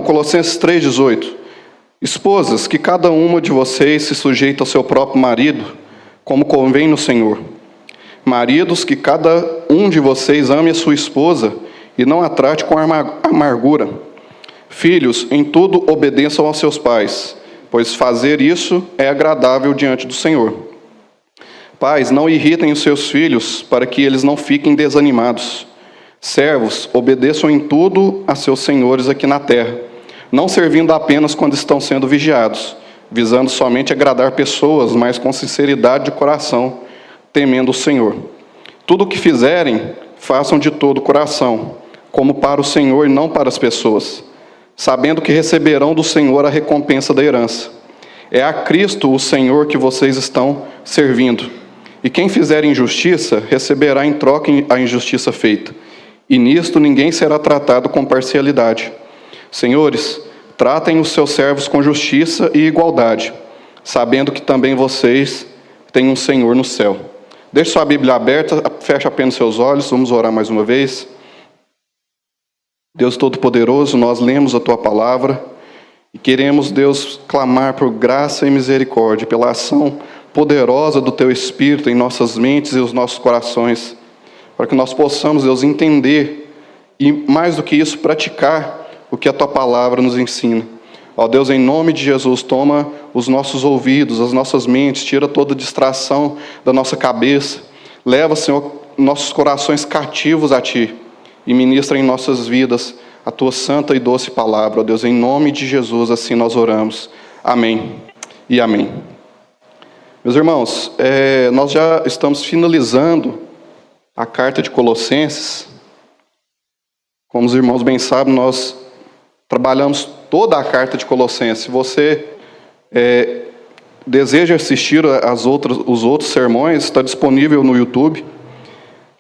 Colossenses 3,18. Esposas, que cada uma de vocês se sujeite ao seu próprio marido, como convém no Senhor. Maridos, que cada um de vocês ame a sua esposa e não a trate com amargura. Filhos, em tudo obedeçam aos seus pais, pois fazer isso é agradável diante do Senhor. Pais, não irritem os seus filhos, para que eles não fiquem desanimados. Servos, obedeçam em tudo a seus senhores aqui na terra, não servindo apenas quando estão sendo vigiados, visando somente agradar pessoas, mas com sinceridade de coração, temendo o Senhor. Tudo o que fizerem, façam de todo o coração, como para o Senhor e não para as pessoas, sabendo que receberão do Senhor a recompensa da herança. É a Cristo, o Senhor, que vocês estão servindo. E quem fizer injustiça, receberá em troca a injustiça feita. E nisto ninguém será tratado com parcialidade. Senhores, tratem os seus servos com justiça e igualdade, sabendo que também vocês têm um Senhor no céu. Deixe sua Bíblia aberta, feche apenas seus olhos, vamos orar mais uma vez. Deus Todo-Poderoso, nós lemos a Tua Palavra e queremos, Deus, clamar por graça e misericórdia, pela ação poderosa do Teu Espírito em nossas mentes e os nossos corações, para que nós possamos, Deus, entender e, mais do que isso, praticar o que a Tua Palavra nos ensina. Ó Deus, em nome de Jesus, toma os nossos ouvidos, as nossas mentes, tira toda distração da nossa cabeça, leva, Senhor, nossos corações cativos a Ti e ministra em nossas vidas a Tua santa e doce palavra. Ó Deus, em nome de Jesus, assim nós oramos. Amém e amém. Meus irmãos, nós já estamos finalizando a carta de Colossenses. Como os irmãos bem sabem, nós trabalhamos toda a carta de Colossenses. Se você deseja assistir os outros sermões, está disponível no YouTube.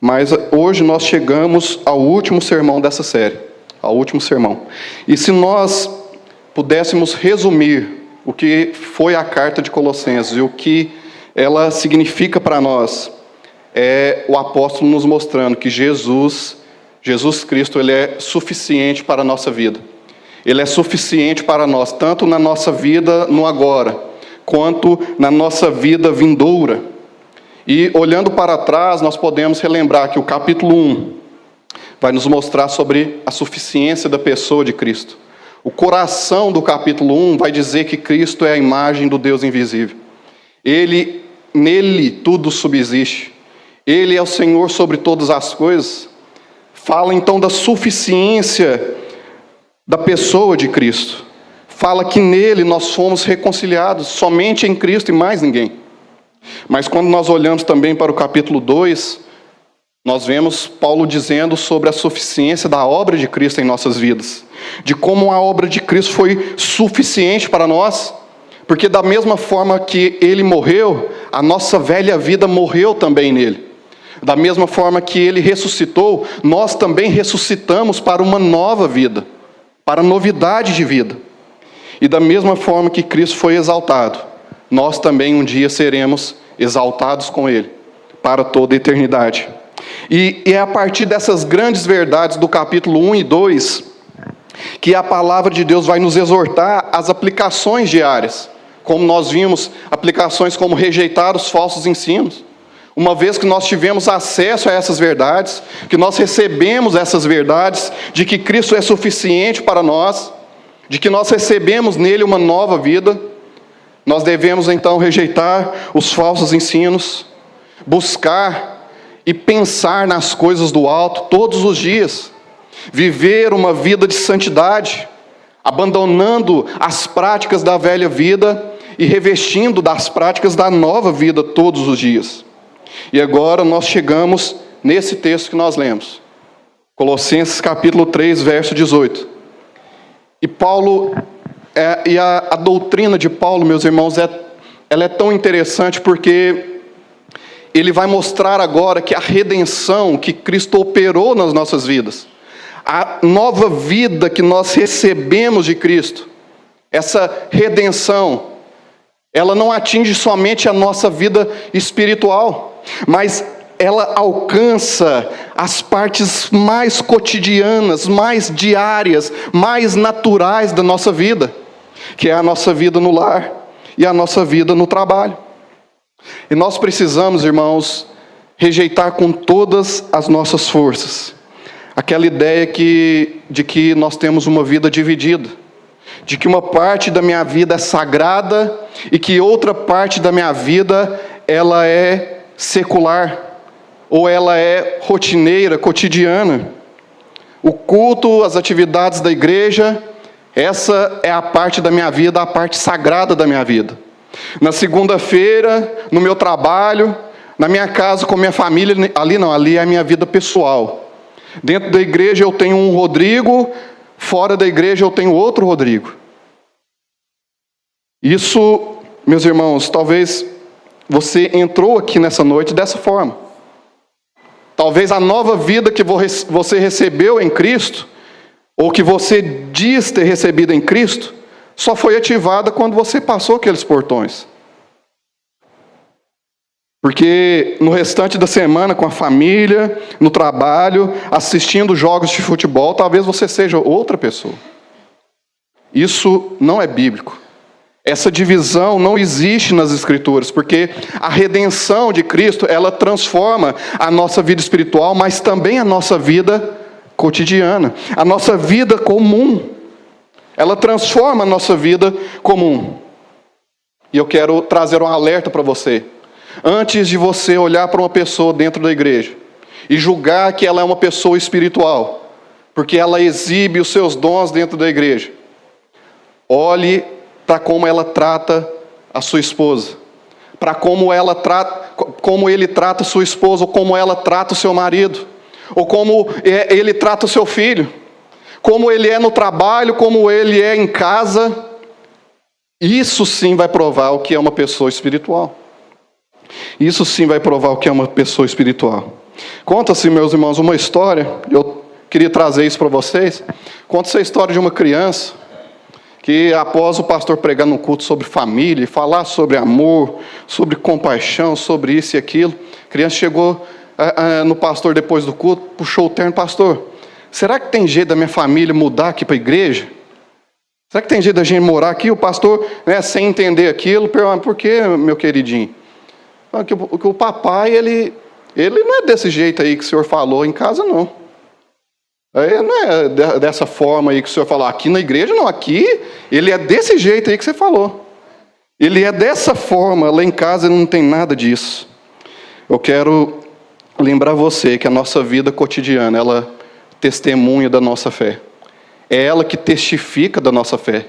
Mas hoje nós chegamos ao último sermão dessa série, ao último sermão. E se nós pudéssemos resumir o que foi a carta de Colossenses e o que ela significa para nós, é o apóstolo nos mostrando que Jesus Cristo, Ele é suficiente para a nossa vida. Ele é suficiente para nós, tanto na nossa vida no agora, quanto na nossa vida vindoura. E olhando para trás, nós podemos relembrar que o capítulo 1 vai nos mostrar sobre a suficiência da pessoa de Cristo. O coração do capítulo 1 vai dizer que Cristo é a imagem do Deus invisível. Nele tudo subsiste. Ele é o Senhor sobre todas as coisas. Fala então da suficiência da pessoa de Cristo. Fala que nele nós fomos reconciliados, somente em Cristo e mais ninguém. Mas quando nós olhamos também para o capítulo 2, nós vemos Paulo dizendo sobre a suficiência da obra de Cristo em nossas vidas. De como a obra de Cristo foi suficiente para nós, porque da mesma forma que Ele morreu, a nossa velha vida morreu também nele. Da mesma forma que Ele ressuscitou, nós também ressuscitamos para uma nova vida, para novidade de vida. E da mesma forma que Cristo foi exaltado, nós também um dia seremos exaltados com Ele, para toda a eternidade. E é a partir dessas grandes verdades do capítulo 1 e 2, que a palavra de Deus vai nos exortar às aplicações diárias. Como nós vimos, aplicações como rejeitar os falsos ensinos. Uma vez que nós tivemos acesso a essas verdades, que nós recebemos essas verdades, de que Cristo é suficiente para nós, de que nós recebemos nele uma nova vida, nós devemos então rejeitar os falsos ensinos, buscar e pensar nas coisas do alto todos os dias, viver uma vida de santidade, abandonando as práticas da velha vida e revestindo das práticas da nova vida todos os dias. E agora nós chegamos nesse texto que nós lemos, Colossenses capítulo 3, verso 18. E Paulo, a doutrina de Paulo, meus irmãos, ela é tão interessante porque ele vai mostrar agora que a redenção que Cristo operou nas nossas vidas, a nova vida que nós recebemos de Cristo, essa redenção, ela não atinge somente a nossa vida espiritual, mas ela alcança as partes mais cotidianas, mais diárias, mais naturais da nossa vida, que é a nossa vida no lar e a nossa vida no trabalho. E nós precisamos, irmãos, rejeitar com todas as nossas forças aquela ideia de que nós temos uma vida dividida, de que uma parte da minha vida é sagrada e que outra parte da minha vida ela é secular, ou ela é rotineira, cotidiana. O culto, as atividades da igreja, essa é a parte da minha vida, a parte sagrada da minha vida. Na segunda-feira, no meu trabalho, na minha casa com minha família, ali é a minha vida pessoal. Dentro da igreja eu tenho um Rodrigo, fora da igreja eu tenho outro Rodrigo. Isso, meus irmãos, talvez você entrou aqui nessa noite dessa forma. Talvez a nova vida que você recebeu em Cristo, ou que você diz ter recebido em Cristo, só foi ativada quando você passou aqueles portões. Porque no restante da semana, com a família, no trabalho, assistindo jogos de futebol, talvez você seja outra pessoa. Isso não é bíblico. Essa divisão não existe nas Escrituras, porque a redenção de Cristo, ela transforma a nossa vida espiritual, mas também a nossa vida cotidiana, a nossa vida comum. Ela transforma a nossa vida comum. E eu quero trazer um alerta para você. Antes de você olhar para uma pessoa dentro da igreja e julgar que ela é uma pessoa espiritual, porque ela exibe os seus dons dentro da igreja, olhe para como ela trata a sua esposa, para como ele trata a sua esposa, ou como ela trata o seu marido, ou como ele trata o seu filho, como ele é no trabalho, como ele é em casa. Isso sim vai provar o que é uma pessoa espiritual. Isso sim vai provar o que é uma pessoa espiritual. Conta-se, meus irmãos, uma história, eu queria trazer isso para vocês. Conta-se a história de uma criança que, após o pastor pregar no culto sobre família, falar sobre amor, sobre compaixão, sobre isso e aquilo, a criança chegou no pastor depois do culto, puxou o terno: pastor, será que tem jeito da minha família mudar aqui para a igreja? Será que tem jeito da gente morar aqui? O pastor, sem entender aquilo, perguntou: por que, meu queridinho? Que o papai, ele não é desse jeito aí que o senhor falou em casa, não. Não é dessa forma aí que o senhor falou. Aqui na igreja, não. Aqui, ele é desse jeito aí que você falou. Ele é dessa forma. Lá em casa não tem nada disso. Eu quero lembrar você que a nossa vida cotidiana, ela testemunha da nossa fé. É ela que testifica da nossa fé.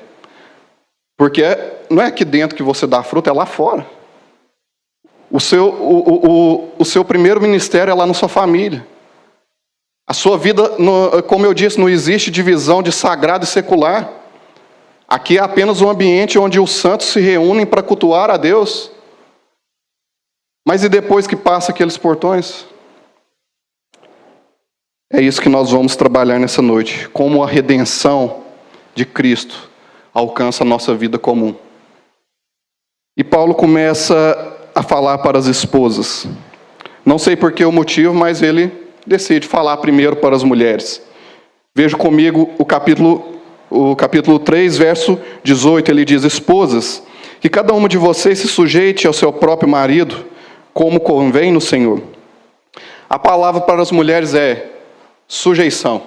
Porque não é aqui dentro que você dá fruto, é lá fora. O seu primeiro ministério é lá na sua família. A sua vida, como eu disse, não existe divisão de sagrado e secular. Aqui é apenas um ambiente onde os santos se reúnem para cultuar a Deus. Mas e depois que passa aqueles portões? É isso que nós vamos trabalhar nessa noite. Como a redenção de Cristo alcança a nossa vida comum. E Paulo começa a falar para as esposas. Não sei por que o motivo, mas ele decide falar primeiro para as mulheres. Veja comigo o capítulo 3, verso 18, ele diz: esposas, que cada uma de vocês se sujeite ao seu próprio marido, como convém no Senhor. A palavra para as mulheres é sujeição.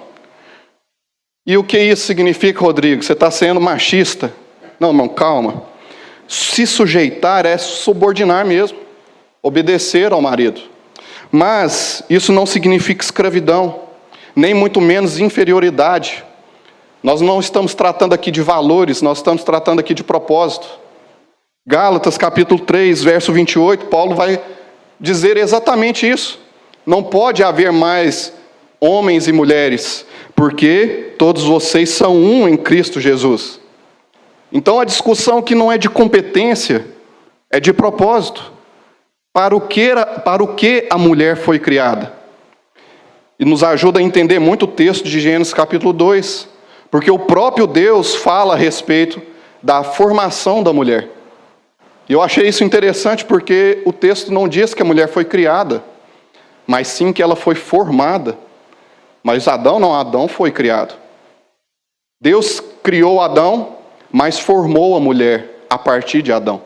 E o que isso significa, Rodrigo? Você está sendo machista? Não, irmão, calma. Se sujeitar é subordinar mesmo, obedecer ao marido. Mas isso não significa escravidão, nem muito menos inferioridade. Nós não estamos tratando aqui de valores, nós estamos tratando aqui de propósito. Gálatas capítulo 3, verso 28, Paulo vai dizer exatamente isso. Não pode haver mais homens e mulheres, porque todos vocês são um em Cristo Jesus. Então a discussão aqui não é de competência, é de propósito. Para o que a mulher foi criada? E nos ajuda a entender muito o texto de Gênesis capítulo 2, porque o próprio Deus fala a respeito da formação da mulher. E eu achei isso interessante porque o texto não diz que a mulher foi criada, mas sim que ela foi formada. Mas Adão não, Adão foi criado. Deus criou Adão, mas formou a mulher a partir de Adão.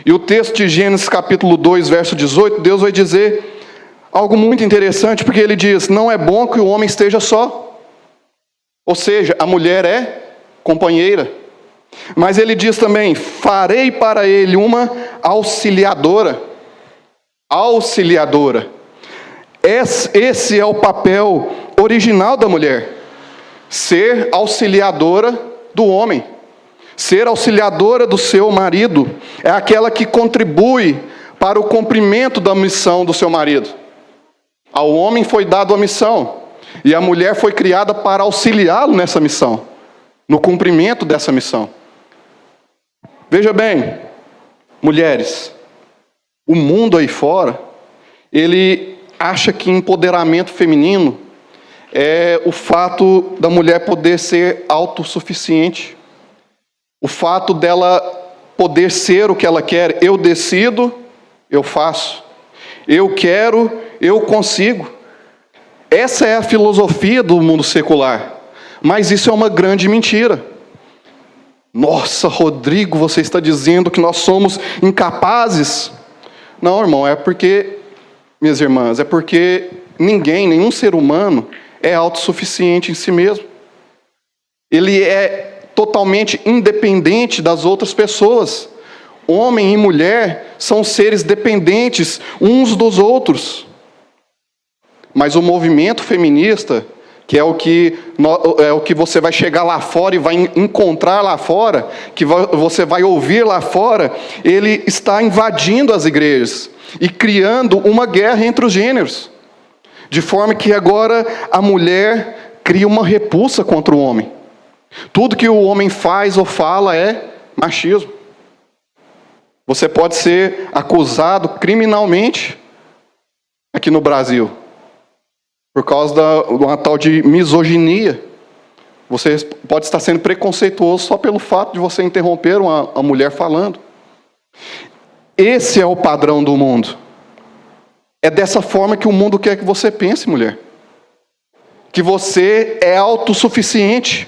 E o texto de Gênesis capítulo 2, verso 18, Deus vai dizer algo muito interessante, porque ele diz: não é bom que o homem esteja só. Ou seja, a mulher é companheira. Mas ele diz também: farei para ele uma auxiliadora. Auxiliadora. Esse é o papel original da mulher. Ser auxiliadora do homem. Ser auxiliadora do seu marido. É aquela que contribui para o cumprimento da missão do seu marido. Ao homem foi dado a missão, e a mulher foi criada para auxiliá-lo nessa missão, no cumprimento dessa missão. Veja bem, mulheres, o mundo aí fora, ele acha que empoderamento feminino é o fato da mulher poder ser autossuficiente, o fato dela poder ser o que ela quer. Eu decido, eu faço. Eu quero, eu consigo. Essa é a filosofia do mundo secular. Mas isso é uma grande mentira. Nossa, Rodrigo, você está dizendo que nós somos incapazes? Não, irmão, é porque, minhas irmãs, é porque nenhum ser humano é autossuficiente em si mesmo. Ele é totalmente independente das outras pessoas. Homem e mulher são seres dependentes uns dos outros. Mas o movimento feminista, que é o que você vai chegar lá fora e vai encontrar lá fora, que você vai ouvir lá fora, ele está invadindo as igrejas e criando uma guerra entre os gêneros, de forma que agora a mulher cria uma repulsa contra o homem. Tudo que o homem faz ou fala é machismo. Você pode ser acusado criminalmente aqui no Brasil, por causa de uma tal de misoginia. Você pode estar sendo preconceituoso só pelo fato de você interromper uma mulher falando. Esse é o padrão do mundo. É dessa forma que o mundo quer que você pense, mulher. Que você é autossuficiente.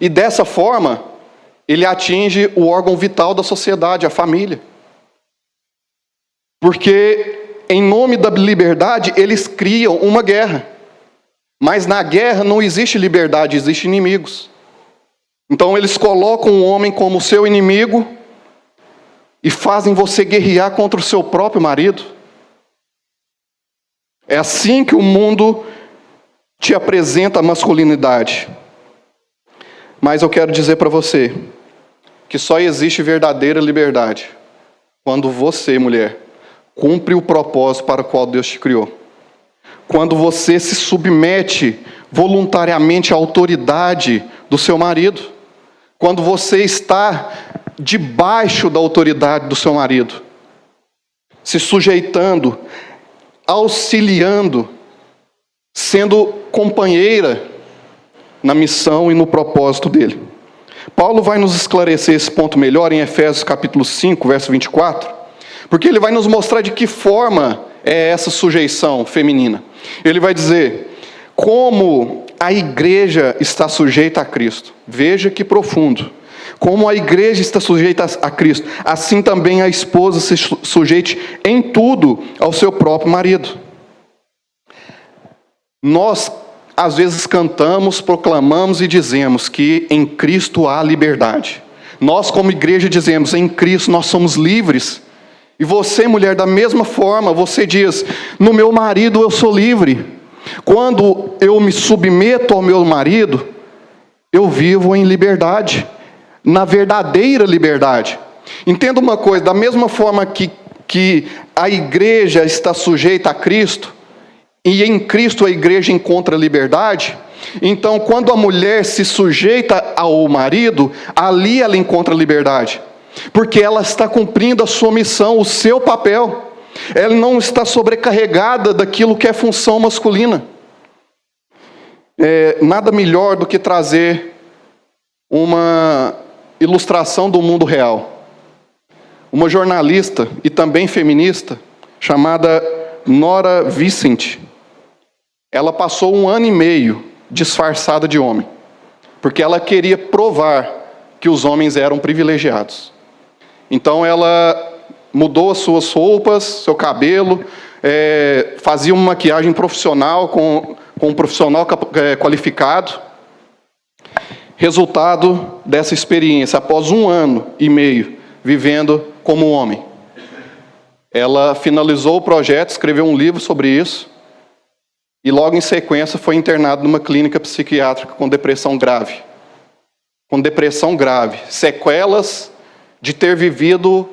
E dessa forma, ele atinge o órgão vital da sociedade, a família. Porque, em nome da liberdade, eles criam uma guerra. Mas na guerra não existe liberdade, existem inimigos. Então eles colocam o homem como seu inimigo e fazem você guerrear contra o seu próprio marido. É assim que o mundo te apresenta a masculinidade. Mas eu quero dizer para você que só existe verdadeira liberdade quando você, mulher, cumpre o propósito para o qual Deus te criou. Quando você se submete voluntariamente à autoridade do seu marido. Quando você está debaixo da autoridade do seu marido. Se sujeitando, auxiliando, sendo companheira na missão e no propósito dele. Paulo vai nos esclarecer esse ponto melhor em Efésios capítulo 5, verso 24, porque ele vai nos mostrar de que forma é essa sujeição feminina. Ele vai dizer, como a igreja está sujeita a Cristo. Veja que profundo. Como a igreja está sujeita a Cristo, assim também a esposa se sujeite em tudo ao seu próprio marido. Nós, às vezes, cantamos, proclamamos e dizemos que em Cristo há liberdade. Nós, como igreja, dizemos, em Cristo nós somos livres. E você, mulher, da mesma forma, você diz, no meu marido eu sou livre. Quando eu me submeto ao meu marido, eu vivo em liberdade, na verdadeira liberdade. Entenda uma coisa, da mesma forma que a igreja está sujeita a Cristo, e em Cristo a igreja encontra liberdade, então quando a mulher se sujeita ao marido, ali ela encontra liberdade. Porque ela está cumprindo a sua missão, o seu papel. Ela não está sobrecarregada daquilo que é função masculina. Nada melhor do que trazer uma ilustração do mundo real. Uma jornalista e também feminista, chamada Nora Vicente, ela passou 1 ano e meio disfarçada de homem, porque ela queria provar que os homens eram privilegiados. Então ela mudou as suas roupas, seu cabelo, fazia uma maquiagem profissional com um profissional qualificado. Resultado dessa experiência, após 1 ano e meio vivendo como homem, ela finalizou o projeto, escreveu um livro sobre isso, e logo em sequência foi internada numa clínica psiquiátrica com depressão grave. Com depressão grave, sequelas de ter vivido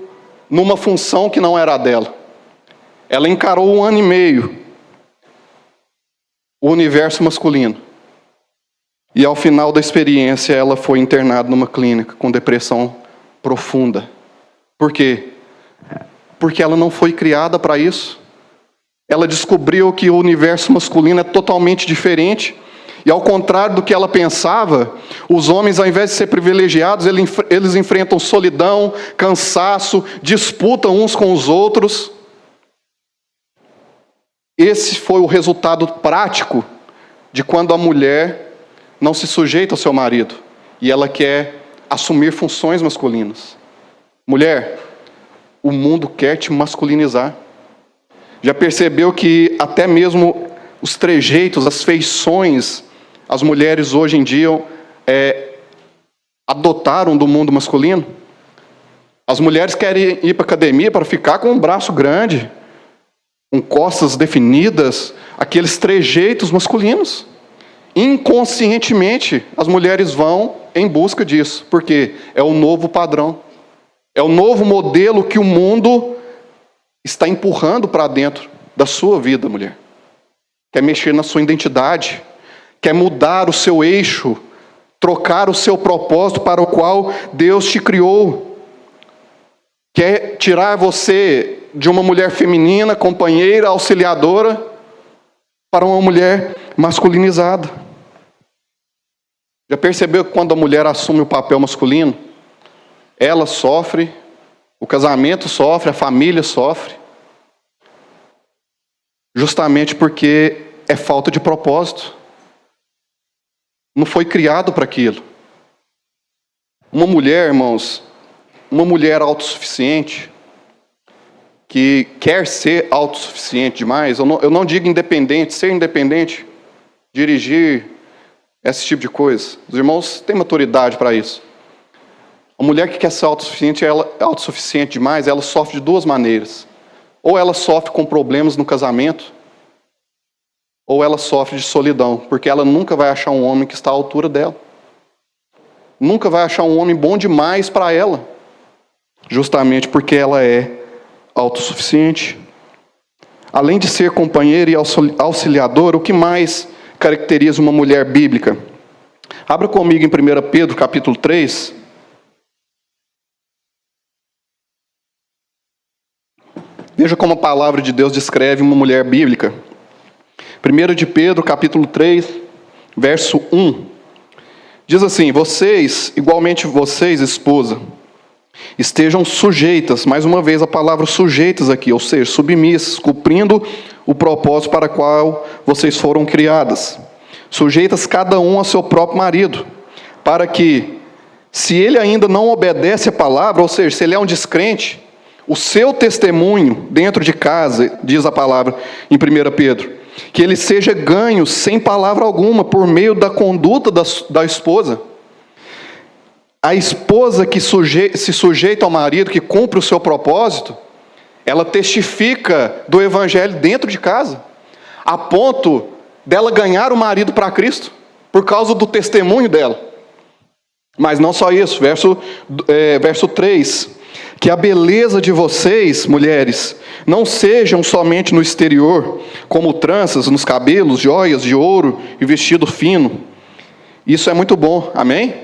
numa função que não era a dela. Ela encarou 1 ano e meio o universo masculino. E ao final da experiência, ela foi internada numa clínica com depressão profunda. Por quê? Porque ela não foi criada para isso. Ela descobriu que o universo masculino é totalmente diferente. E ao contrário do que ela pensava, os homens, ao invés de ser privilegiados, eles enfrentam solidão, cansaço, disputam uns com os outros. Esse foi o resultado prático de quando a mulher não se sujeita ao seu marido e ela quer assumir funções masculinas. Mulher, o mundo quer te masculinizar. Já percebeu que até mesmo os trejeitos, as feições, as mulheres hoje em dia adotaram do mundo masculino? As mulheres querem ir para a academia para ficar com um braço grande, com costas definidas, aqueles trejeitos masculinos. Inconscientemente, as mulheres vão em busca disso, porque é o novo padrão, é o novo modelo que o mundo está empurrando para dentro da sua vida, mulher. Quer mexer na sua identidade, quer mudar o seu eixo, trocar o seu propósito para o qual Deus te criou. Quer tirar você de uma mulher feminina, companheira, auxiliadora, para uma mulher masculinizada. Já percebeu que quando a mulher assume o papel masculino, ela sofre, o casamento sofre, a família sofre, justamente porque é falta de propósito. Não foi criado para aquilo. Uma mulher, irmãos, uma mulher autossuficiente, que quer ser autossuficiente demais, eu não digo independente, ser independente, dirigir, esse tipo de coisa. Os irmãos têm maturidade para isso. A mulher que quer ser autossuficiente demais, ela sofre de 2 maneiras. Ou ela sofre com problemas no casamento, ou ela sofre de solidão, porque ela nunca vai achar um homem que está à altura dela. Nunca vai achar um homem bom demais para ela, justamente porque ela é autossuficiente. Além de ser companheira e auxiliadora, o que mais caracteriza uma mulher bíblica? Abra comigo em 1 Pedro, capítulo 3. Veja como a palavra de Deus descreve uma mulher bíblica. 1 de Pedro, capítulo 3, verso 1. Diz assim: vocês, igualmente vocês, esposa, estejam sujeitas, mais uma vez a palavra sujeitas aqui, ou seja, submissas, cumprindo o propósito para o qual vocês foram criadas. Sujeitas cada um ao seu próprio marido, para que, se ele ainda não obedece a palavra, ou seja, se ele é um descrente, o seu testemunho dentro de casa, diz a palavra em 1 Pedro, que ele seja ganho sem palavra alguma, por meio da conduta da esposa. A esposa que se sujeita ao marido, que cumpre o seu propósito, ela testifica do evangelho dentro de casa, a ponto dela ganhar o marido para Cristo, por causa do testemunho dela. Mas não só isso, verso 3, que a beleza de vocês, mulheres, não sejam somente no exterior, como tranças nos cabelos, joias de ouro e vestido fino. Isso é muito bom, amém?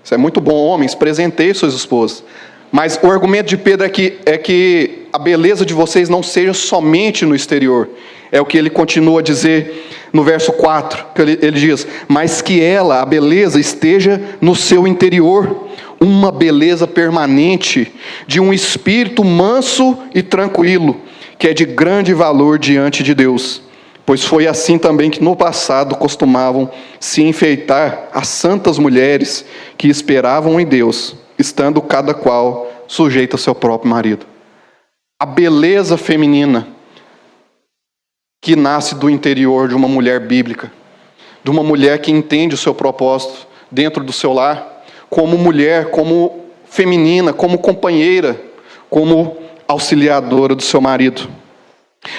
Isso é muito bom, homens, presenteiem suas esposas. Mas o argumento de Pedro é que a beleza de vocês não seja somente no exterior. É o que ele continua a dizer no verso 4, que ele diz: mas que ela, a beleza, esteja no seu interior, uma beleza permanente, de um espírito manso e tranquilo, que é de grande valor diante de Deus, pois foi assim também que no passado costumavam se enfeitar as santas mulheres que esperavam em Deus, estando cada qual sujeita ao seu próprio marido. A beleza feminina que nasce do interior de uma mulher bíblica, de uma mulher que entende o seu propósito dentro do seu lar, como mulher, como feminina, como companheira, como auxiliadora do seu marido.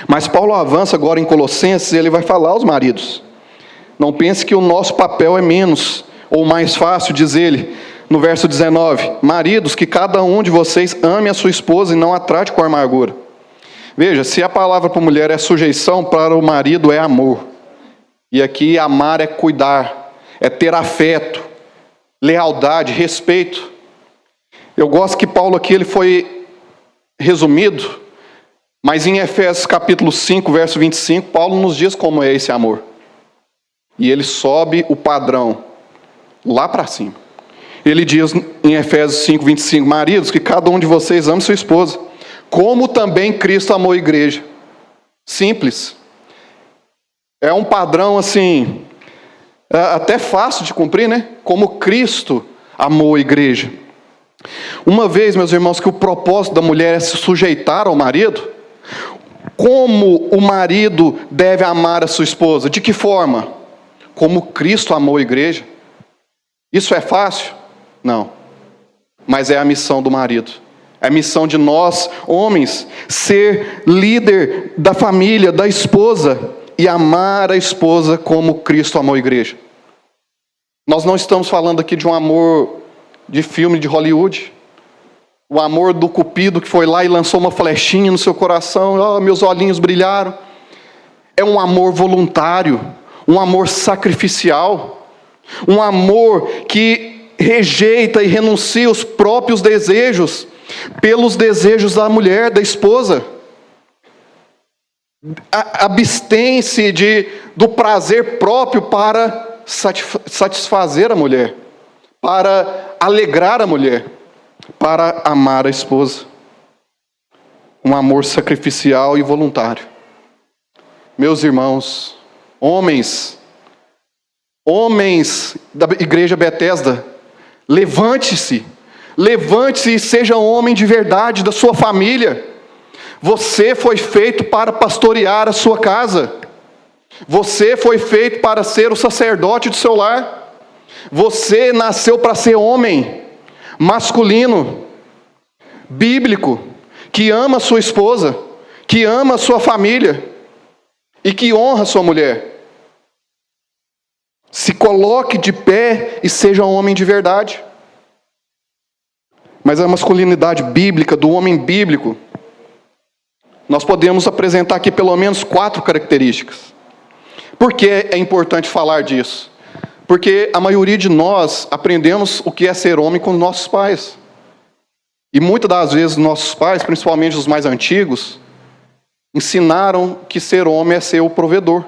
Mas Paulo avança agora em Colossenses e ele vai falar aos maridos. Não pense que o nosso papel é menos ou mais fácil, diz ele, no verso 19: maridos, que cada um de vocês ame a sua esposa e não a trate com amargura. Veja, se a palavra para a mulher é sujeição, para o marido é amor. E aqui amar é cuidar, é ter afeto, lealdade, respeito. Eu gosto que Paulo aqui ele foi resumido, mas em Efésios capítulo 5, verso 25, Paulo nos diz como é esse amor. E ele sobe o padrão lá para cima. Ele diz em Efésios 5, 25, maridos, que cada um de vocês ame sua esposa, como também Cristo amou a igreja. Simples. É um padrão assim, até fácil de cumprir, né? Como Cristo amou a igreja. Uma vez, meus irmãos, que o propósito da mulher é se sujeitar ao marido, como o marido deve amar a sua esposa? De que forma? Como Cristo amou a igreja. Isso é fácil? Não. Mas é a missão do marido. É a missão de nós, homens, ser líder da família, da esposa, e amar a esposa como Cristo amou a igreja. Nós não estamos falando aqui de um amor de filme de Hollywood, o amor do Cupido que foi lá e lançou uma flechinha no seu coração, oh, meus olhinhos brilharam. É um amor voluntário, um amor sacrificial, um amor que rejeita e renuncia os próprios desejos pelos desejos da mulher, da esposa. Abstém-se do prazer próprio para satisfazer a mulher, para alegrar a mulher, para amar a esposa. Um amor sacrificial e voluntário. Meus irmãos, homens da igreja Betesda, levante-se e seja um homem de verdade da sua família. Você foi feito para pastorear a sua casa. Você foi feito para ser o sacerdote do seu lar. Você nasceu para ser homem, masculino, bíblico, que ama a sua esposa, que ama a sua família e que honra a sua mulher. Se coloque de pé e seja um homem de verdade. Mas a masculinidade bíblica, do homem bíblico, nós podemos apresentar aqui pelo menos 4 características. Por que é importante falar disso? Porque a maioria de nós aprendemos o que é ser homem com nossos pais. E muitas das vezes nossos pais, principalmente os mais antigos, ensinaram que ser homem é ser o provedor.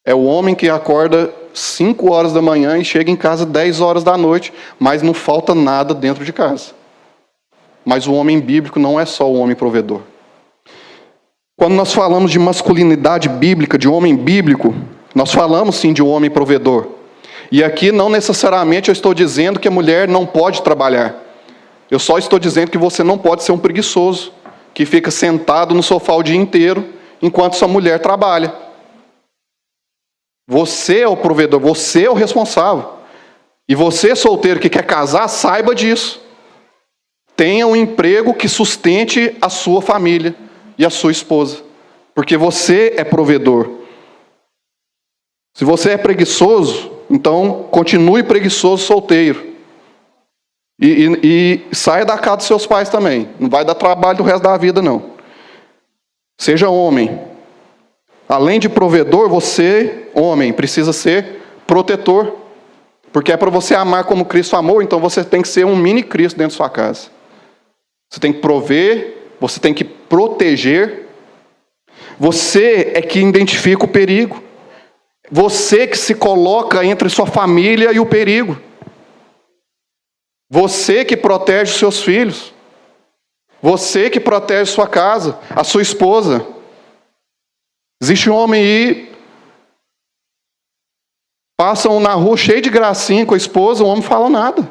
É o homem que acorda 5 horas da manhã e chega em casa 10 horas da noite, mas não falta nada dentro de casa. Mas o homem bíblico não é só o homem provedor. Quando nós falamos de masculinidade bíblica, de homem bíblico, nós falamos sim de um homem provedor. E aqui não necessariamente eu estou dizendo que a mulher não pode trabalhar. Eu só estou dizendo que você não pode ser um preguiçoso, que fica sentado no sofá o dia inteiro, enquanto sua mulher trabalha. Você é o provedor, você é o responsável. E você, solteiro que quer casar, saiba disso. Tenha um emprego que sustente a sua família e a sua esposa, porque você é provedor. Se você é preguiçoso, então continue preguiçoso solteiro. E saia da casa dos seus pais também. Não vai dar trabalho o resto da vida, não. Seja homem. Além de provedor, você, homem, precisa ser protetor. Porque é para você amar como Cristo amou, então você tem que ser um mini Cristo dentro da sua casa. Você tem que prover, você tem que proteger. Você é que identifica o perigo. Você que se coloca entre sua família e o perigo. Você que protege os seus filhos. Você que protege sua casa, a sua esposa. Existe um homem aí, passam na rua cheio de gracinha com a esposa, o homem não fala nada.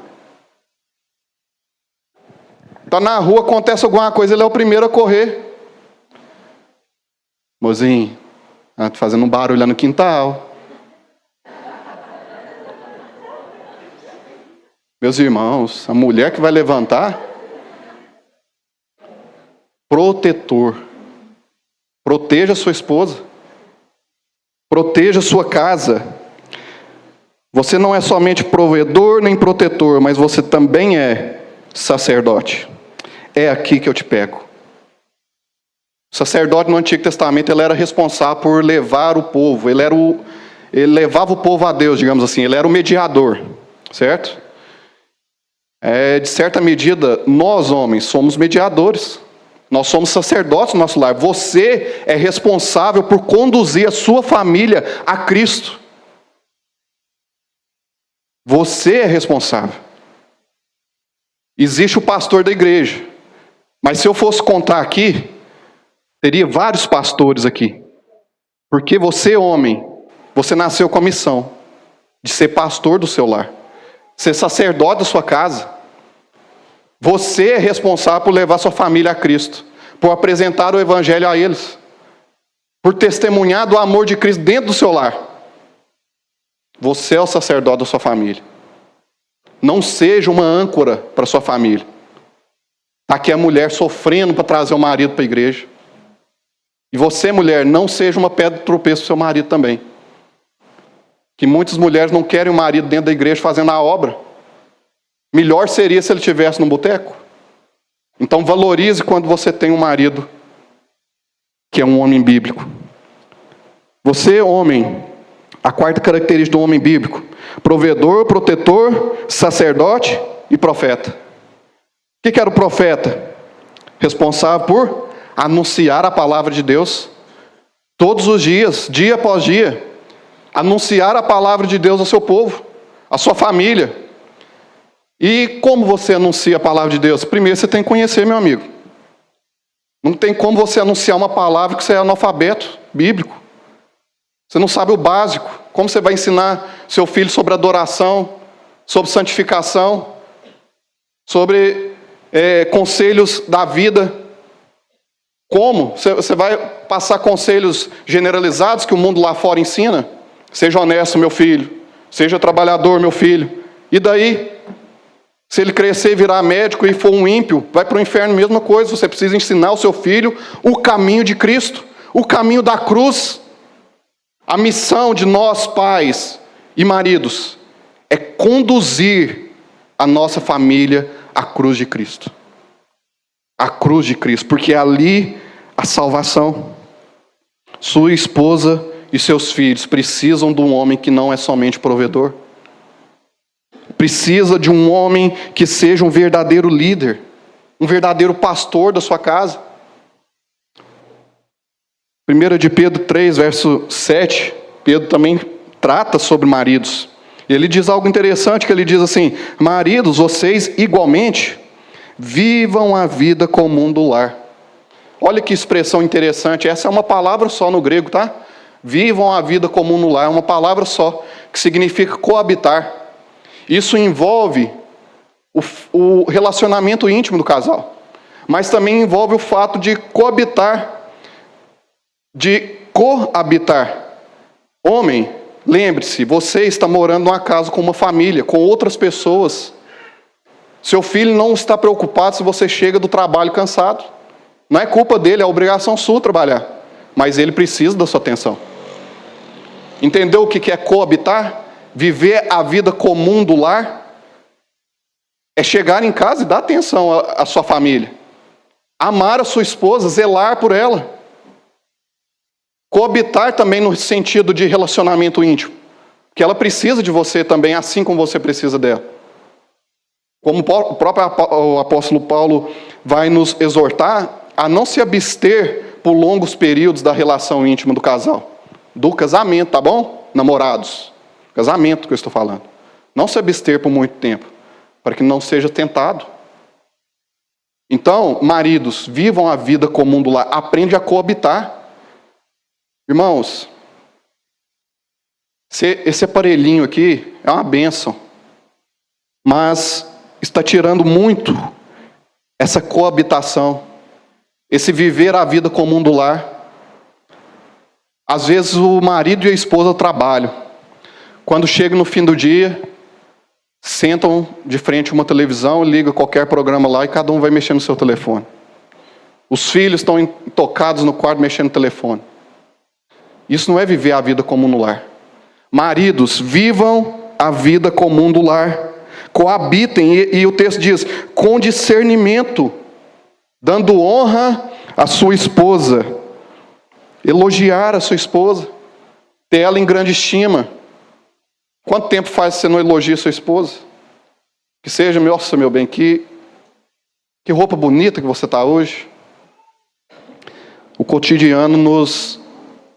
Está na rua, acontece alguma coisa, ele é o primeiro a correr. Mozinho, tá fazendo um barulho lá no quintal. Meus irmãos, a mulher que vai levantar, protetor. Proteja a sua esposa. Proteja a sua casa. Você não é somente provedor nem protetor, mas você também é sacerdote. É aqui que eu te pego. O sacerdote no Antigo Testamento, ele era responsável por levar o povo. Ele levava o povo a Deus, digamos assim. Ele era o mediador, certo? De certa medida, nós homens somos mediadores. Nós somos sacerdotes no nosso lar. Você é responsável por conduzir a sua família a Cristo. Você é responsável. Existe o pastor da igreja. Mas se eu fosse contar aqui, teria vários pastores aqui. Porque você, homem, você nasceu com a missão de ser pastor do seu lar. Ser sacerdote da sua casa. Você é responsável por levar sua família a Cristo. Por apresentar o evangelho a eles. Por testemunhar do amor de Cristo dentro do seu lar. Você é o sacerdote da sua família. Não seja uma âncora para sua família. Está aqui a mulher sofrendo para trazer o marido para a igreja. E você, mulher, não seja uma pedra de tropeço para o seu marido também. Que muitas mulheres não querem o marido dentro da igreja fazendo a obra. Melhor seria se ele estivesse no boteco. Então valorize quando você tem um marido que é um homem bíblico. Você, homem, a quarta característica do homem bíblico: provedor, protetor, sacerdote e profeta. O que era o profeta? Responsável por anunciar a palavra de Deus todos os dias, dia após dia. Anunciar a palavra de Deus ao seu povo, à sua família. E como você anuncia a palavra de Deus? Primeiro você tem que conhecer, meu amigo. Não tem como você anunciar uma palavra que você é analfabeto bíblico. Você não sabe o básico. Como você vai ensinar seu filho sobre adoração, sobre santificação, sobre conselhos da vida? Como? Você vai passar conselhos generalizados que o mundo lá fora ensina? Seja honesto, meu filho. Seja trabalhador, meu filho. E daí? Se ele crescer e virar médico e for um ímpio, vai para o inferno, mesma coisa. Você precisa ensinar o seu filho o caminho de Cristo, o caminho da cruz. A missão de nós, pais e maridos, é conduzir a nossa família à cruz de Cristo. A cruz de Cristo, porque é ali a salvação. Sua esposa e seus filhos precisam de um homem que não é somente provedor. Precisa de um homem que seja um verdadeiro líder, um verdadeiro pastor da sua casa. 1 de Pedro 3, verso 7, Pedro também trata sobre maridos. Ele diz algo interessante, que ele diz assim: maridos, vocês igualmente vivam a vida comum do lar. Olha que expressão interessante, essa é uma palavra só no grego, tá? Vivam a vida comum no lar, é uma palavra só, que significa coabitar. Isso envolve o relacionamento íntimo do casal, mas também envolve o fato de coabitar, de coabitar. Homem, lembre-se, você está morando numa casa com uma família, com outras pessoas. Seu filho não está preocupado se você chega do trabalho cansado. Não é culpa dele, é obrigação sua trabalhar, mas ele precisa da sua atenção. Entendeu o que é coabitar? Viver a vida comum do lar é chegar em casa e dar atenção à sua família. Amar a sua esposa, zelar por ela. Coabitar também no sentido de relacionamento íntimo. Que ela precisa de você também, assim como você precisa dela. Como o próprio apóstolo Paulo vai nos exortar a não se abster por longos períodos da relação íntima do casal. Do casamento, tá bom? Namorados. Casamento que eu estou falando. Não se abster por muito tempo, para que não seja tentado. Então, maridos, vivam a vida comum do lar. Aprende a coabitar. Irmãos, esse aparelhinho aqui é uma bênção. Mas está tirando muito essa coabitação. Esse viver a vida comum do lar. Às vezes o marido e a esposa trabalham. Quando chega no fim do dia, sentam de frente a uma televisão, ligam qualquer programa lá e cada um vai mexendo no seu telefone. Os filhos estão tocados no quarto mexendo no telefone. Isso não é viver a vida comum no lar. Maridos, vivam a vida comum do lar. Coabitem, e o texto diz, com discernimento, dando honra à sua esposa. Elogiar a sua esposa. Ter ela em grande estima. Quanto tempo faz que você não elogia sua esposa? Que seja, nossa, meu bem, que roupa bonita que você está hoje. O cotidiano nos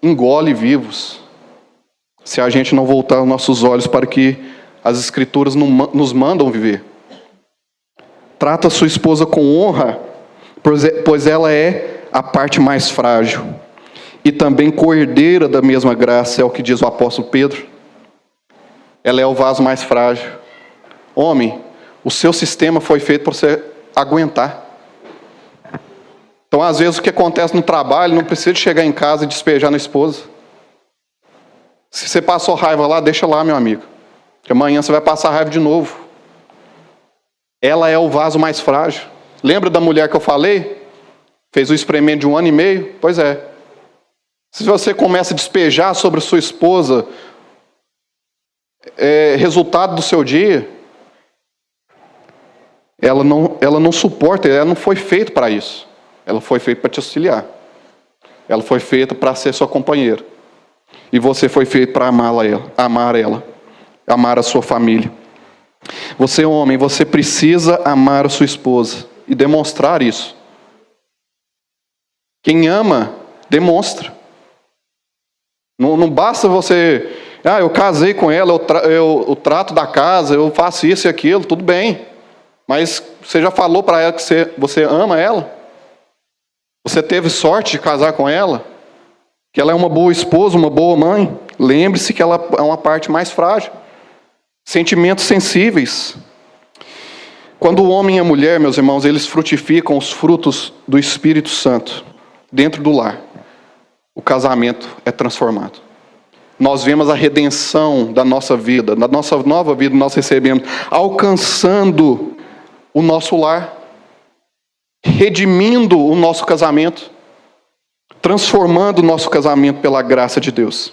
engole vivos, se a gente não voltar os nossos olhos para que as Escrituras nos mandam viver. Trata a sua esposa com honra, pois ela é a parte mais frágil. E também co-herdeira da mesma graça, é o que diz o apóstolo Pedro. Ela é o vaso mais frágil. Homem, o seu sistema foi feito para você aguentar. Então, às vezes, o que acontece no trabalho, não precisa chegar em casa e despejar na esposa. Se você passou raiva lá, deixa lá, meu amigo. Porque amanhã você vai passar raiva de novo. Ela é o vaso mais frágil. Lembra da mulher que eu falei? Fez o experimento de 1 ano e meio? Pois é. Se você começa a despejar sobre a sua esposa, resultado do seu dia, ela não suporta, ela não foi feita para isso. Ela foi feita para te auxiliar. Ela foi feita para ser sua companheira. E você foi feito para amar ela, amar a sua família. Você, homem, você precisa amar a sua esposa e demonstrar isso. Quem ama, demonstra. Não basta você... eu casei com ela, eu trato da casa, eu faço isso e aquilo, tudo bem. Mas você já falou para ela que você ama ela? Você teve sorte de casar com ela? Que ela é uma boa esposa, uma boa mãe? Lembre-se que ela é uma parte mais frágil. Sentimentos sensíveis. Quando o homem e a mulher, meus irmãos, eles frutificam os frutos do Espírito Santo dentro do lar, o casamento é transformado. Nós vemos a redenção da nossa vida, da nossa nova vida, nós recebemos, alcançando o nosso lar, redimindo o nosso casamento, transformando o nosso casamento pela graça de Deus.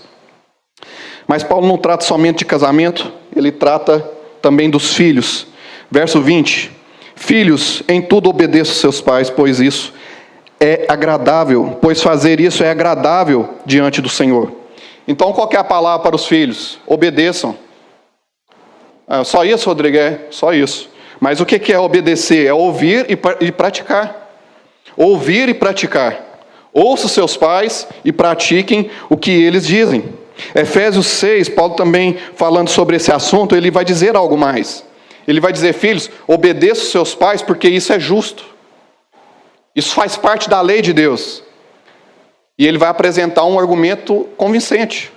Mas Paulo não trata somente de casamento, ele trata também dos filhos. Verso 20: Filhos, em tudo obedeçam seus pais, pois isso é agradável, pois fazer isso é agradável diante do Senhor. Então, qual que é a palavra para os filhos? Obedeçam. Só isso, Rodrigo? Só isso. Mas o que é obedecer? É ouvir e praticar. Ouvir e praticar. Ouça seus pais e pratiquem o que eles dizem. Efésios 6, Paulo também falando sobre esse assunto, ele vai dizer algo mais. Ele vai dizer: filhos, obedeçam seus pais porque isso é justo. Isso faz parte da lei de Deus. E ele vai apresentar um argumento convincente.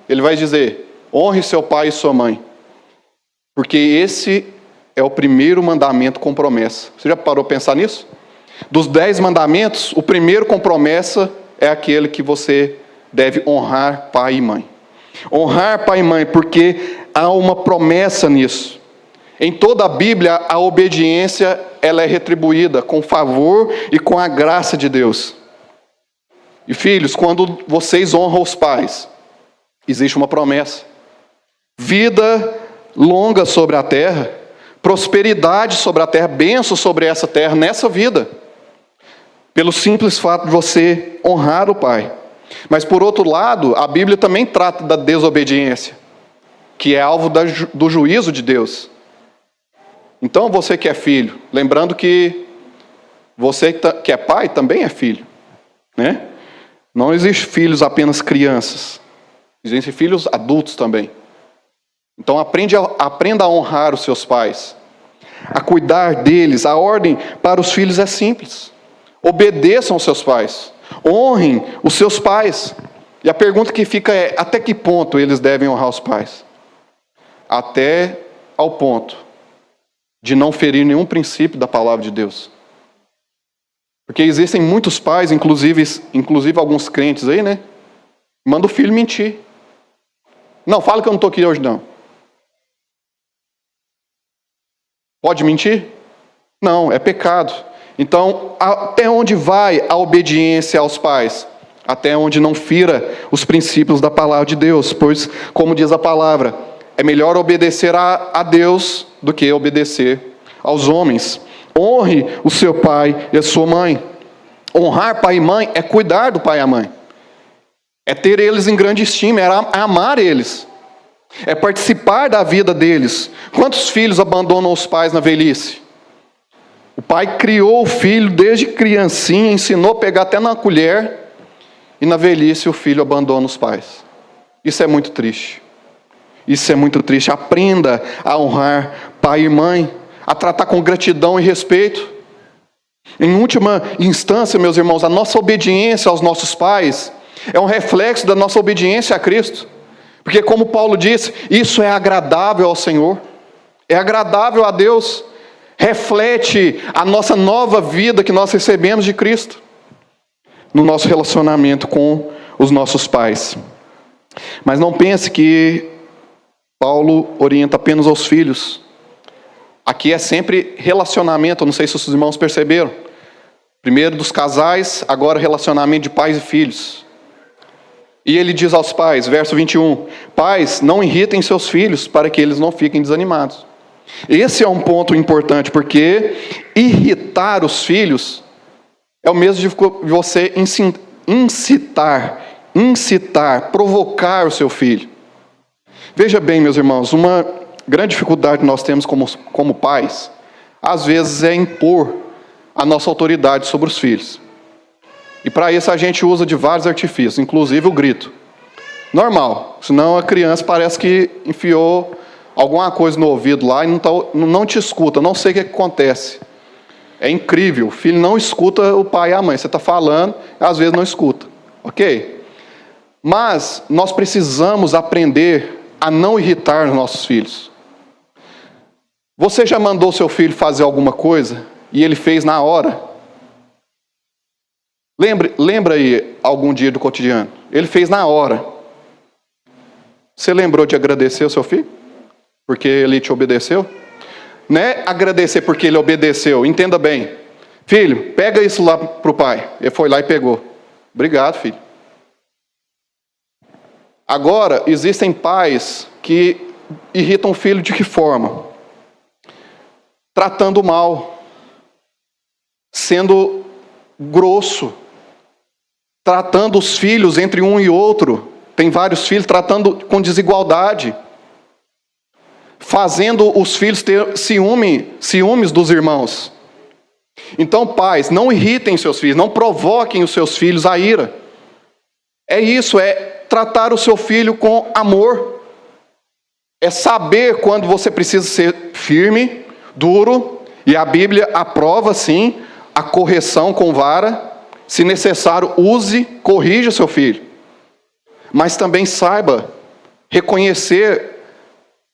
Ele vai dizer: honre seu pai e sua mãe. Porque esse é o primeiro mandamento com promessa. Você já parou para pensar nisso? Dos 10 mandamentos, o primeiro com promessa é aquele que você deve honrar pai e mãe. Honrar pai e mãe, porque há uma promessa nisso. Em toda a Bíblia, a obediência ela é retribuída com favor e com a graça de Deus. E filhos, quando vocês honram os pais, existe uma promessa. Vida longa sobre a terra, prosperidade sobre a terra, bênção sobre essa terra, nessa vida. Pelo simples fato de você honrar o pai. Mas por outro lado, a Bíblia também trata da desobediência, que é alvo do juízo de Deus. Então você que é filho, lembrando que você que é pai também é filho, né? Não existe filhos apenas crianças, existem filhos adultos também. Então aprenda a honrar os seus pais, a cuidar deles. A ordem para os filhos é simples: obedeçam aos seus pais, honrem os seus pais. E a pergunta que fica é: até que ponto eles devem honrar os pais? Até ao ponto de não ferir nenhum princípio da palavra de Deus. Porque existem muitos pais, inclusive alguns crentes aí, né? Manda o filho mentir. Não, fala que eu não estou aqui hoje não. Pode mentir? Não, é pecado. Então, até onde vai a obediência aos pais? Até onde não fira os princípios da palavra de Deus. Pois, como diz a palavra, é melhor obedecer a Deus do que obedecer aos homens. Honre o seu pai e a sua mãe. Honrar pai e mãe é cuidar do pai e a mãe. É ter eles em grande estima, é amar eles. É participar da vida deles. Quantos filhos abandonam os pais na velhice? O pai criou o filho desde criancinha, ensinou a pegar até na colher, e na velhice o filho abandona os pais. Isso é muito triste. Isso é muito triste. Aprenda a honrar pai e mãe, a tratar com gratidão e respeito. Em última instância, meus irmãos, a nossa obediência aos nossos pais é um reflexo da nossa obediência a Cristo. Porque, como Paulo disse, isso é agradável ao Senhor, é agradável a Deus, reflete a nossa nova vida que nós recebemos de Cristo, no nosso relacionamento com os nossos pais. Mas não pense que Paulo orienta apenas aos filhos. Aqui é sempre relacionamento, não sei se os irmãos perceberam. Primeiro dos casais, agora relacionamento de pais e filhos. E ele diz aos pais, verso 21, pais, não irritem seus filhos para que eles não fiquem desanimados. Esse é um ponto importante, porque irritar os filhos é o mesmo de você incitar, provocar o seu filho. Veja bem, meus irmãos, uma grande dificuldade que nós temos como pais, às vezes é impor a nossa autoridade sobre os filhos. E para isso a gente usa de vários artifícios, inclusive o grito. Normal, senão a criança parece que enfiou alguma coisa no ouvido lá e não te escuta, não sei o que acontece. É incrível, o filho não escuta o pai e a mãe. Você está falando, às vezes não escuta, ok? Mas nós precisamos aprender a não irritar os nossos filhos. Você já mandou seu filho fazer alguma coisa e ele fez na hora? Lembra aí algum dia do cotidiano? Ele fez na hora. Você lembrou de agradecer o seu filho? Porque ele te obedeceu? Não é agradecer porque ele obedeceu. Entenda bem. Filho, pega isso lá para o pai. Ele foi lá e pegou. Obrigado, filho. Agora, existem pais que irritam o filho de que forma? Tratando mal. Sendo grosso. Tratando os filhos entre um e outro. Tem vários filhos, tratando com desigualdade. Fazendo os filhos ter ciúmes dos irmãos. Então, pais, não irritem seus filhos, não provoquem os seus filhos à ira. É isso, é tratar o seu filho com amor. É saber quando você precisa ser firme, duro, e a Bíblia aprova, sim, a correção com vara. Se necessário, use, corrija seu filho. Mas também saiba reconhecer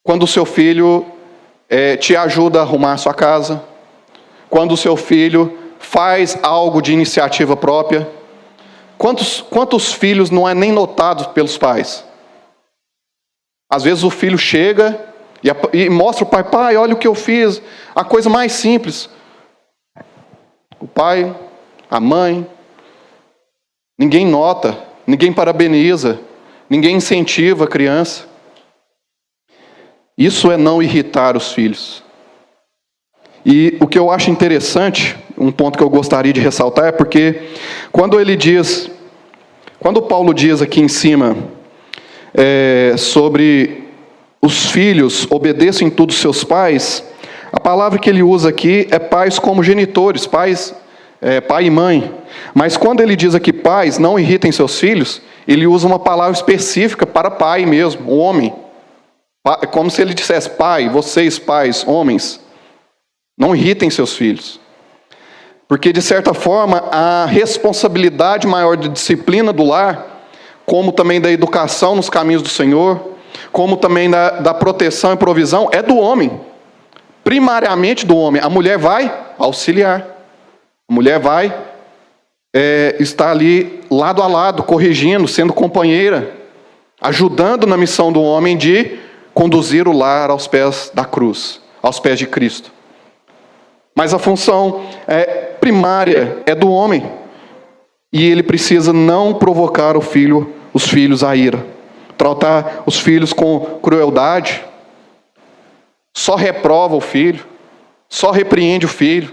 quando o seu filho te ajuda a arrumar a sua casa, quando o seu filho faz algo de iniciativa própria. Quantos filhos não é nem notado pelos pais? Às vezes o filho chega e mostra o pai, pai, olha o que eu fiz, a coisa mais simples. O pai, a mãe, ninguém nota, ninguém parabeniza, ninguém incentiva a criança. Isso é não irritar os filhos. E o que eu acho interessante, um ponto que eu gostaria de ressaltar, é porque quando Paulo diz aqui em cima sobre os filhos obedeçam em tudo seus pais, a palavra que ele usa aqui é pais como genitores, pai e mãe. Mas quando ele diz aqui pais, não irritem seus filhos, ele usa uma palavra específica para pai mesmo, o homem. É como se ele dissesse, pai, vocês pais, homens, Não irritem seus filhos. Porque, de certa forma, a responsabilidade maior de disciplina do lar, como também da educação nos caminhos do Senhor, como também da proteção e provisão, é do homem. Primariamente do homem. A mulher vai auxiliar. A mulher vai estar ali lado a lado, corrigindo, sendo companheira, ajudando na missão do homem de conduzir o lar aos pés da cruz, aos pés de Cristo. Mas a função primária é do homem. E ele precisa não provocar os filhos à ira. Tratar os filhos com crueldade. Só reprova o filho. Só repreende o filho.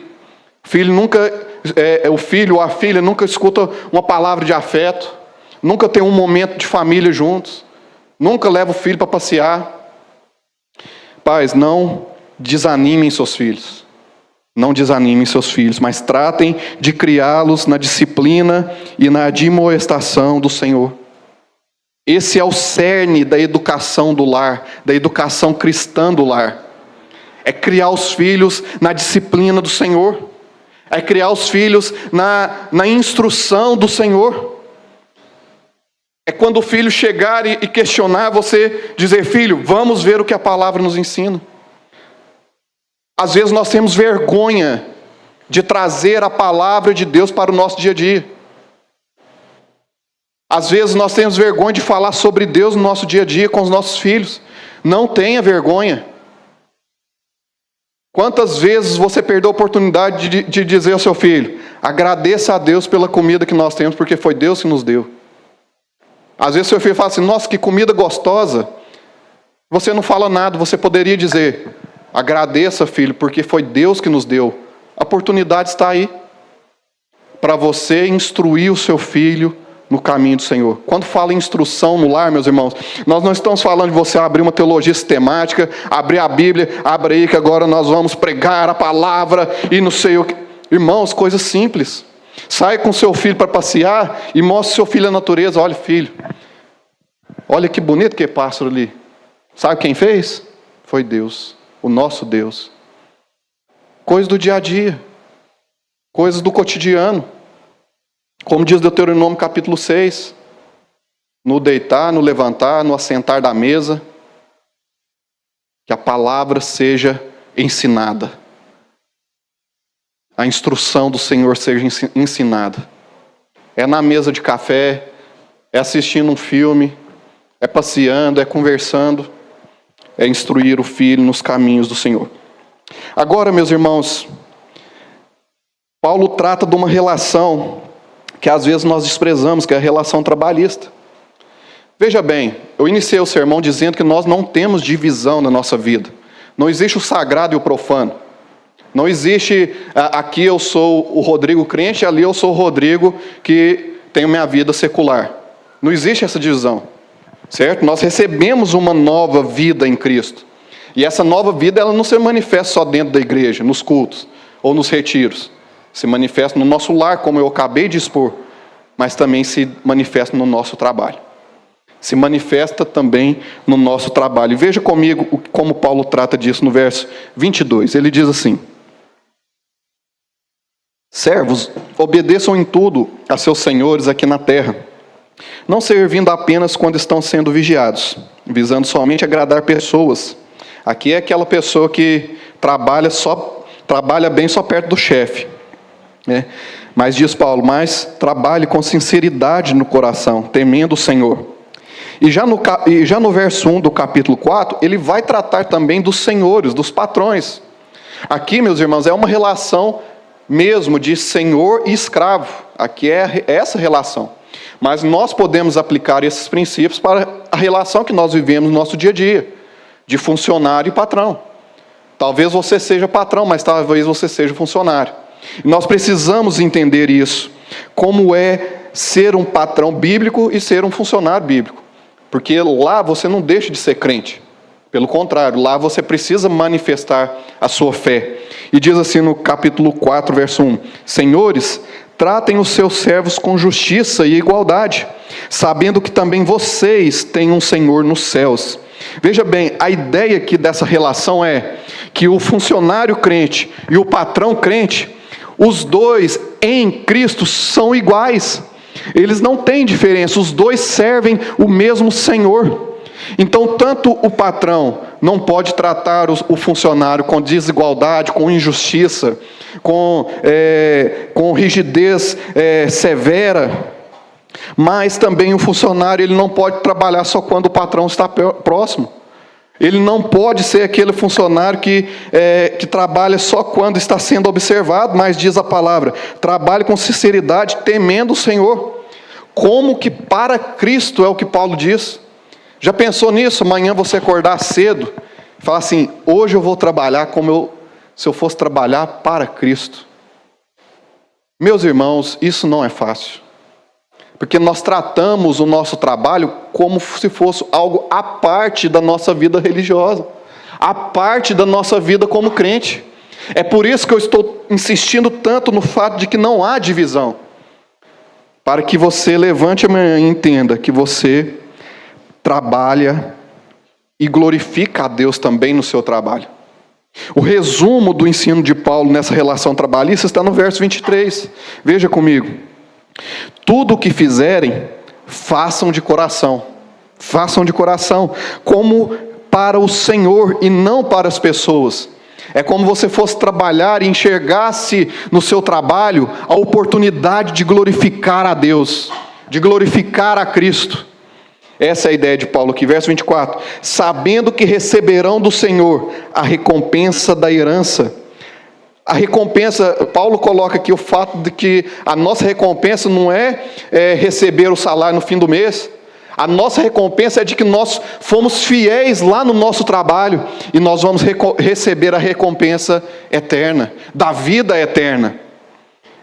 O filho ou a filha nunca escuta uma palavra de afeto. Nunca tem um momento de família juntos. Nunca leva o filho para passear. Pais, não desanimem seus filhos. Não desanimem seus filhos, mas tratem de criá-los na disciplina e na admoestação do Senhor. Esse é o cerne da educação do lar, da educação cristã do lar. É criar os filhos na disciplina do Senhor. É criar os filhos na instrução do Senhor. É quando o filho chegar e questionar, você dizer: filho, vamos ver o que a palavra nos ensina. Às vezes nós temos vergonha de trazer a palavra de Deus para o nosso dia a dia. Às vezes nós temos vergonha de falar sobre Deus no nosso dia a dia com os nossos filhos. Não tenha vergonha. Quantas vezes você perdeu a oportunidade de dizer ao seu filho: agradeça a Deus pela comida que nós temos, porque foi Deus que nos deu. Às vezes seu filho fala assim: nossa, que comida gostosa. Você não fala nada, você poderia dizer: agradeça, filho, porque foi Deus que nos deu. A oportunidade está aí para você instruir o seu filho no caminho do Senhor. Quando fala em instrução no lar, meus irmãos, nós não estamos falando de você abrir uma teologia sistemática, abrir a Bíblia, abre aí que agora nós vamos pregar a palavra e não sei o que. Irmãos, coisas simples. Sai com seu filho para passear e mostre seu filho a natureza. Olha, filho, olha que bonito que é pássaro ali. Sabe quem fez? Foi Deus. O nosso Deus. Coisas do dia a dia. Coisas do cotidiano. Como diz Deuteronômio capítulo 6. No deitar, no levantar, no assentar da mesa. Que a palavra seja ensinada. A instrução do Senhor seja ensinada. É na mesa de café. É assistindo um filme. É passeando, é conversando. É instruir o filho nos caminhos do Senhor. Agora, meus irmãos, Paulo trata de uma relação que às vezes nós desprezamos, que é a relação trabalhista. Veja bem, eu iniciei o sermão dizendo que nós não temos divisão na nossa vida. Não existe o sagrado e o profano. Não existe, aqui eu sou o Rodrigo crente, ali eu sou o Rodrigo que tenho minha vida secular. Não existe essa divisão. Certo? Nós recebemos uma nova vida em Cristo. E essa nova vida, ela não se manifesta só dentro da igreja, nos cultos ou nos retiros. Se manifesta no nosso lar, como eu acabei de expor, mas também se manifesta no nosso trabalho. Se manifesta também no nosso trabalho. E veja comigo como Paulo trata disso no verso 22. Ele diz assim: servos, obedeçam em tudo a seus senhores aqui na terra, não servindo apenas quando estão sendo vigiados, visando somente agradar pessoas. Aqui é aquela pessoa que trabalha bem só perto do chefe, né? Mas diz Paulo, mas trabalhe com sinceridade no coração, temendo o Senhor. E já no verso 1 do capítulo 4, ele vai tratar também dos senhores, dos patrões. Aqui, meus irmãos, é uma relação mesmo de senhor e escravo. Aqui é essa relação. Mas nós podemos aplicar esses princípios para a relação que nós vivemos no nosso dia a dia, de funcionário e patrão. Talvez você seja patrão, mas talvez você seja funcionário. E nós precisamos entender isso, como é ser um patrão bíblico e ser um funcionário bíblico. Porque lá você não deixa de ser crente. Pelo contrário, lá você precisa manifestar a sua fé. E diz assim no capítulo 4, verso 1: senhores, tratem os seus servos com justiça e igualdade, sabendo que também vocês têm um Senhor nos céus. Veja bem, a ideia aqui dessa relação é que o funcionário crente e o patrão crente, os dois em Cristo são iguais. Eles não têm diferença, os dois servem o mesmo Senhor. Então, tanto o patrão não pode tratar o funcionário com desigualdade, com injustiça, com rigidez severa, mas também o funcionário ele não pode trabalhar só quando o patrão está próximo. Ele não pode ser aquele funcionário que trabalha só quando está sendo observado, mas diz a palavra, trabalhe com sinceridade, temendo o Senhor. Como que para Cristo é o que Paulo diz. Já pensou nisso? Amanhã você acordar cedo e falar assim, hoje eu vou trabalhar se eu fosse trabalhar para Cristo. Meus irmãos, isso não é fácil. Porque nós tratamos o nosso trabalho como se fosse algo à parte da nossa vida religiosa, à parte da nossa vida como crente. É por isso que eu estou insistindo tanto no fato de que não há divisão. Para que você levante amanhã e entenda que você trabalha e glorifica a Deus também no seu trabalho. O resumo do ensino de Paulo nessa relação trabalhista está no verso 23. Veja comigo. Tudo o que fizerem, façam de coração. Façam de coração, como para o Senhor e não para as pessoas. É como você fosse trabalhar e enxergasse no seu trabalho a oportunidade de glorificar a Deus, de glorificar a Cristo. Essa é a ideia de Paulo aqui, verso 24. Sabendo que receberão do Senhor a recompensa da herança. A recompensa, Paulo coloca aqui o fato de que a nossa recompensa não é receber o salário no fim do mês. A nossa recompensa é de que nós fomos fiéis lá no nosso trabalho e nós vamos receber a recompensa eterna, da vida eterna,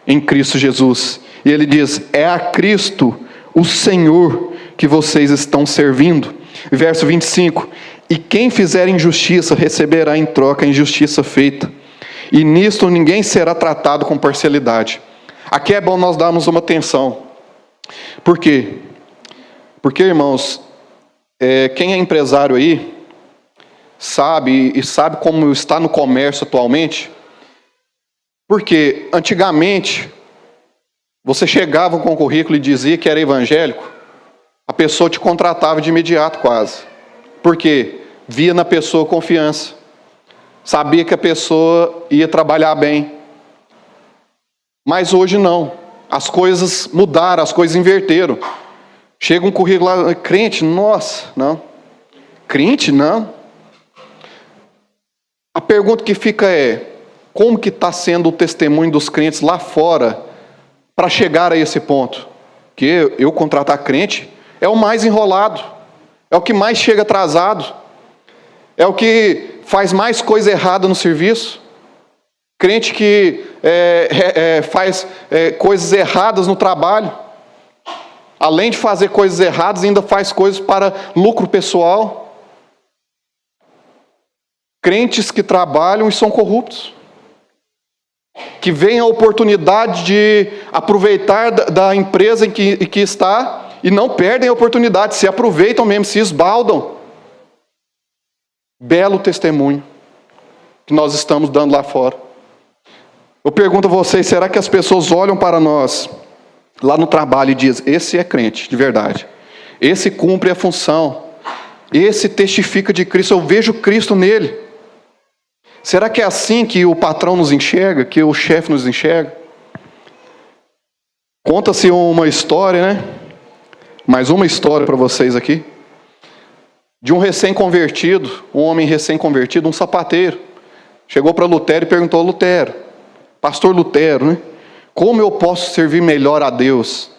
em Cristo Jesus. E ele diz, é a Cristo, o Senhor, que vocês estão servindo. Verso 25, e quem fizer injustiça receberá em troca a injustiça feita. E nisto ninguém será tratado com parcialidade. Aqui é bom nós darmos uma atenção. Por quê? Porque, irmãos, quem é empresário aí, sabe como está no comércio atualmente. Porque antigamente, você chegava com o currículo e dizia que era evangélico, a pessoa te contratava de imediato quase. Por quê? Via na pessoa confiança. Sabia que a pessoa ia trabalhar bem. Mas hoje não. As coisas mudaram, as coisas inverteram. Chega um currículo lá, crente, nossa, não. Crente, não. A pergunta que fica é, como que está sendo o testemunho dos crentes lá fora para chegar a esse ponto? Que eu contratar crente é o mais enrolado, é o que mais chega atrasado, é o que faz mais coisa errada no serviço. Crente que faz coisas erradas no trabalho. Além de fazer coisas erradas, ainda faz coisas para lucro pessoal. Crentes que trabalham e são corruptos. Que veem a oportunidade de aproveitar da empresa em que está e não perdem a oportunidade, se aproveitam mesmo, se esbaldam. Belo testemunho que nós estamos dando lá fora. Eu pergunto a vocês, será que as pessoas olham para nós lá no trabalho e dizem, esse é crente de verdade, esse cumpre a função, esse testifica de Cristo, eu vejo Cristo nele? Será que é assim que o patrão nos enxerga, que o chefe nos enxerga? Conta-se uma história, né? Mais uma história para vocês aqui. De um recém-convertido, um homem recém-convertido, um sapateiro. Chegou para Lutero e perguntou, Lutero, pastor Lutero, né? Como eu posso servir melhor a Deus?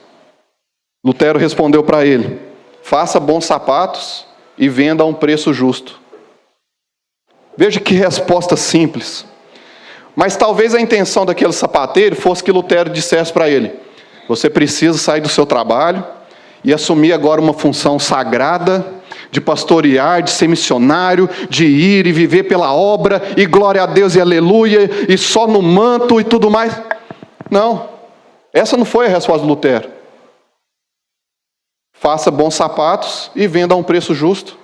Lutero respondeu para ele, faça bons sapatos e venda a um preço justo. Veja que resposta simples. Mas talvez a intenção daquele sapateiro fosse que Lutero dissesse para ele, você precisa sair do seu trabalho e assumir agora uma função sagrada, de pastorear, de ser missionário, de ir e viver pela obra, e glória a Deus e aleluia, e só no manto e tudo mais. Não, essa não foi a resposta de Lutero. Faça bons sapatos e venda a um preço justo.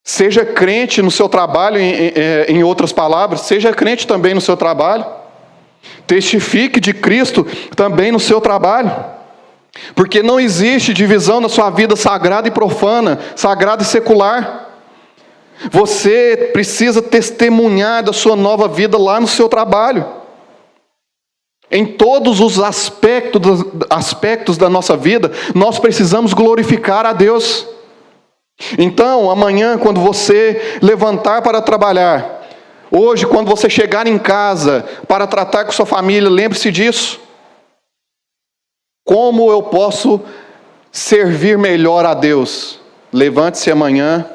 Seja crente no seu trabalho, em outras palavras, seja crente também no seu trabalho. Testifique de Cristo também no seu trabalho. Porque não existe divisão na sua vida sagrada e profana, sagrada e secular. Você precisa testemunhar da sua nova vida lá no seu trabalho. Em todos os aspectos da nossa vida, nós precisamos glorificar a Deus. Então, amanhã, quando você levantar para trabalhar, hoje, quando você chegar em casa para tratar com sua família, lembre-se disso. Como eu posso servir melhor a Deus? Levante-se amanhã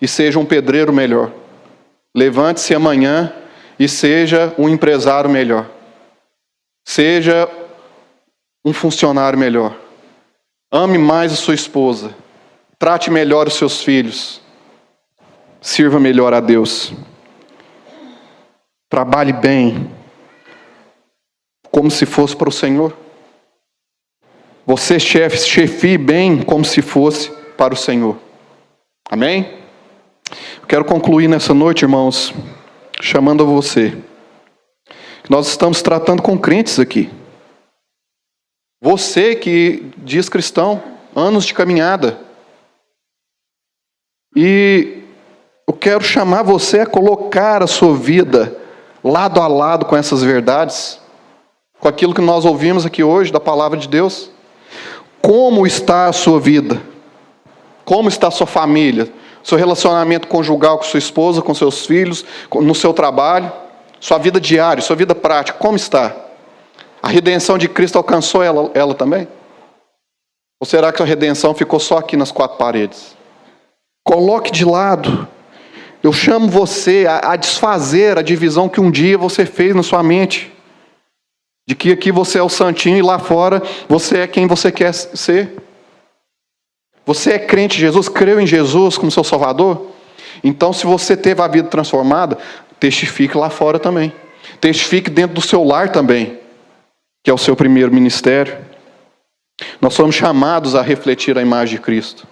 e seja um pedreiro melhor. Levante-se amanhã e seja um empresário melhor. Seja um funcionário melhor. Ame mais a sua esposa. Trate melhor os seus filhos. Sirva melhor a Deus. Trabalhe bem, como se fosse para o Senhor. Você, chefe, chefie bem, como se fosse para o Senhor. Amém? Eu quero concluir nessa noite, irmãos, chamando a você. Nós estamos tratando com crentes aqui. Você que diz cristão, anos de caminhada. E eu quero chamar você a colocar a sua vida lado a lado com essas verdades, com aquilo que nós ouvimos aqui hoje da palavra de Deus. Como está a sua vida? Como está a sua família? Seu relacionamento conjugal com sua esposa, com seus filhos, no seu trabalho? Sua vida diária, sua vida prática, como está? A redenção de Cristo alcançou ela também? Ou será que a redenção ficou só aqui nas quatro paredes? Coloque de lado. Eu chamo você a desfazer a divisão que um dia você fez na sua mente. De que aqui você é o santinho e lá fora você é quem você quer ser. Você é crente em Jesus, creu em Jesus como seu Salvador? Então, se você teve a vida transformada, testifique lá fora também. Testifique dentro do seu lar também, que é o seu primeiro ministério. Nós somos chamados a refletir a imagem de Cristo.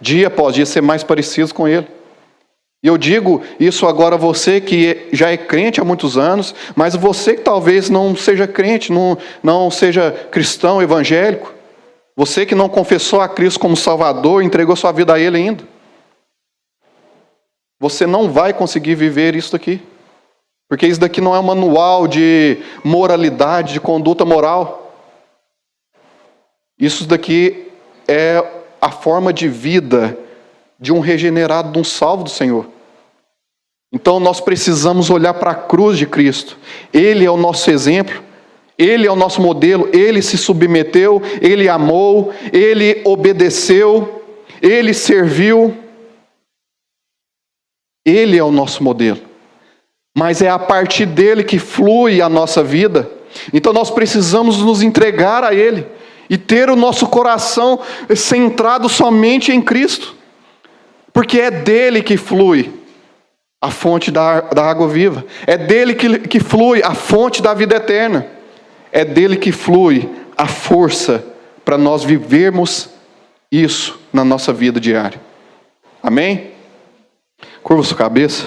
Dia após dia, ser mais parecidos com Ele. E eu digo isso agora a você que já é crente há muitos anos, mas você que talvez não seja crente, não seja cristão, evangélico. Você que não confessou a Cristo como Salvador, entregou sua vida a Ele ainda. Você não vai conseguir viver isso daqui. Porque isso daqui não é um manual de moralidade, de conduta moral. Isso daqui é a forma de vida de um regenerado, de um salvo do Senhor. Então nós precisamos olhar para a cruz de Cristo. Ele é o nosso exemplo, Ele é o nosso modelo, Ele se submeteu, Ele amou, Ele obedeceu, Ele serviu. Ele é o nosso modelo. Mas é a partir dele que flui a nossa vida. Então nós precisamos nos entregar a Ele e ter o nosso coração centrado somente em Cristo. Porque é dele que flui a fonte da água viva. É dele que flui a fonte da vida eterna. É dele que flui a força para nós vivermos isso na nossa vida diária. Amém? Curva sua cabeça.